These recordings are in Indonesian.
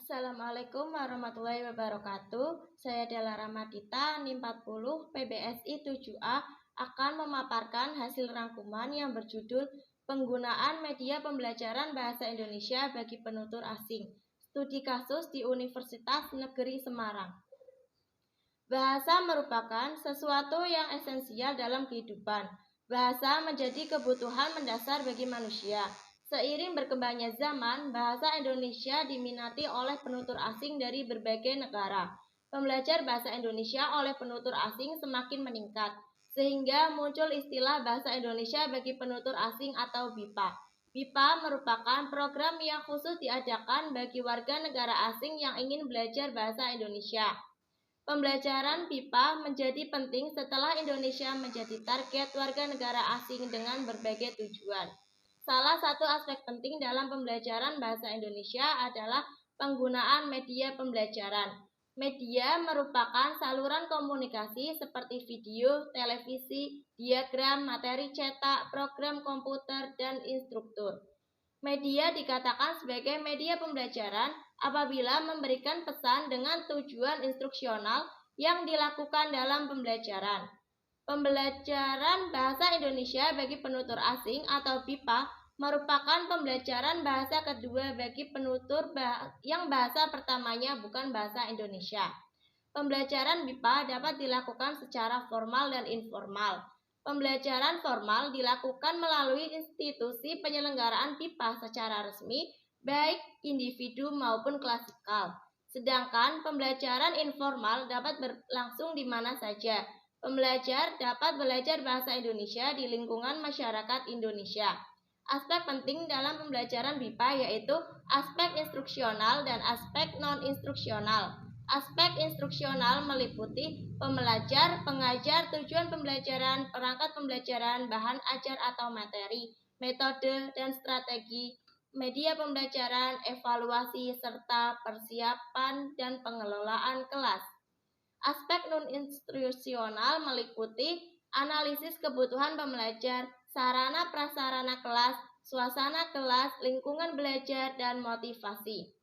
Assalamualaikum warahmatullahi wabarakatuh. Saya Della Ramadita, NIM 40, PBSI 7A akan memaparkan hasil rangkuman yang berjudul Penggunaan Media Pembelajaran Bahasa Indonesia bagi Penutur Asing. Studi kasus di Universitas Negeri Semarang. Bahasa merupakan sesuatu yang esensial dalam kehidupan. Bahasa menjadi kebutuhan mendasar bagi manusia. Seiring berkembangnya zaman, bahasa Indonesia diminati oleh penutur asing dari berbagai negara. Pembelajar bahasa Indonesia oleh penutur asing semakin meningkat, sehingga muncul istilah bahasa Indonesia bagi penutur asing atau BIPA. BIPA merupakan program yang khusus diadakan bagi warga negara asing yang ingin belajar bahasa Indonesia. Pembelajaran BIPA menjadi penting setelah Indonesia menjadi target warga negara asing dengan berbagai tujuan. Salah satu aspek penting dalam pembelajaran bahasa Indonesia adalah penggunaan media pembelajaran. Media merupakan saluran komunikasi seperti video, televisi, diagram, materi cetak, program komputer, dan instruktur. Media dikatakan sebagai media pembelajaran apabila memberikan pesan dengan tujuan instruksional yang dilakukan dalam pembelajaran. Pembelajaran Bahasa Indonesia bagi penutur asing atau BIPA merupakan pembelajaran bahasa kedua bagi penutur yang bahasa pertamanya bukan bahasa Indonesia. Pembelajaran BIPA dapat dilakukan secara formal dan informal. Pembelajaran formal dilakukan melalui institusi penyelenggaraan BIPA secara resmi, baik individu maupun klasikal. Sedangkan pembelajaran informal dapat berlangsung di mana saja. Pembelajar dapat belajar bahasa Indonesia di lingkungan masyarakat Indonesia. Aspek penting dalam pembelajaran BIPA yaitu aspek instruksional dan aspek non-instruksional. Aspek instruksional meliputi pembelajar, pengajar, tujuan pembelajaran, perangkat pembelajaran, bahan ajar atau materi, metode dan strategi, media pembelajaran, evaluasi, serta persiapan dan pengelolaan kelas. Aspek non-instruksional meliputi analisis kebutuhan pembelajar, sarana prasarana kelas, suasana kelas, lingkungan belajar, dan motivasi.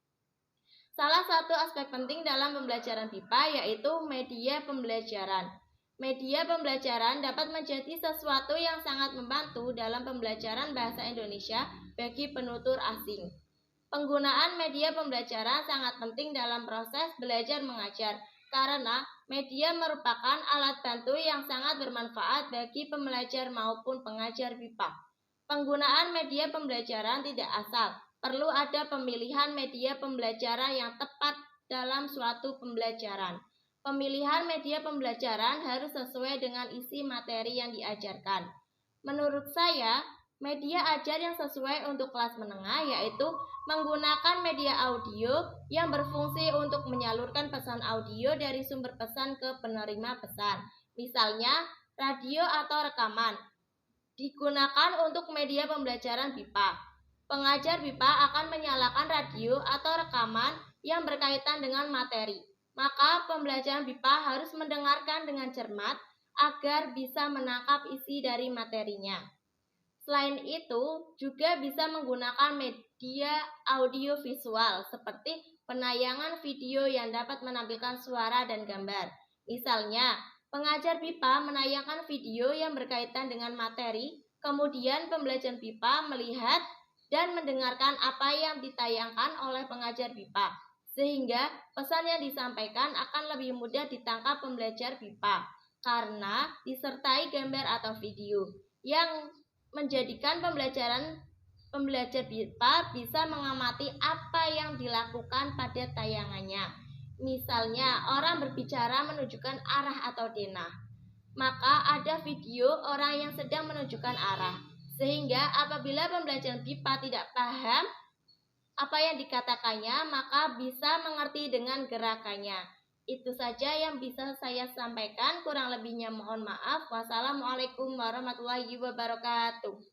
Salah satu aspek penting dalam pembelajaran BIPA yaitu media pembelajaran. Media pembelajaran dapat menjadi sesuatu yang sangat membantu dalam pembelajaran bahasa Indonesia bagi penutur asing. Penggunaan media pembelajaran sangat penting dalam proses belajar mengajar, karena media merupakan alat bantu yang sangat bermanfaat bagi pembelajar maupun pengajar BIPA. Penggunaan media pembelajaran tidak asal, perlu ada pemilihan media pembelajaran yang tepat dalam suatu pembelajaran. Pemilihan media pembelajaran harus sesuai dengan isi materi yang diajarkan. Menurut saya, media ajar yang sesuai untuk kelas menengah yaitu menggunakan media audio yang berfungsi untuk menyalurkan pesan audio dari sumber pesan ke penerima pesan. Misalnya, radio atau rekaman. Digunakan untuk media pembelajaran BIPA. Pengajar BIPA akan menyalakan radio atau rekaman yang berkaitan dengan materi. Maka pembelajaran BIPA harus mendengarkan dengan cermat agar bisa menangkap isi dari materinya. Selain itu, juga bisa menggunakan media audiovisual seperti penayangan video yang dapat menampilkan suara dan gambar. Misalnya, pengajar BIPA menayangkan video yang berkaitan dengan materi, kemudian pembelajar BIPA melihat dan mendengarkan apa yang ditayangkan oleh pengajar BIPA, sehingga pesan yang disampaikan akan lebih mudah ditangkap pembelajar BIPA karena disertai gambar atau video yang menjadikan pembelajar BIPA bisa mengamati apa yang dilakukan pada tayangannya. Misalnya, orang berbicara menunjukkan arah atau denah. Maka ada video orang yang sedang menunjukkan arah. Sehingga apabila pembelajar BIPA tidak paham apa yang dikatakannya, maka bisa mengerti dengan gerakannya. Itu saja yang bisa saya sampaikan, kurang lebihnya mohon maaf. Wassalamualaikum warahmatullahi wabarakatuh.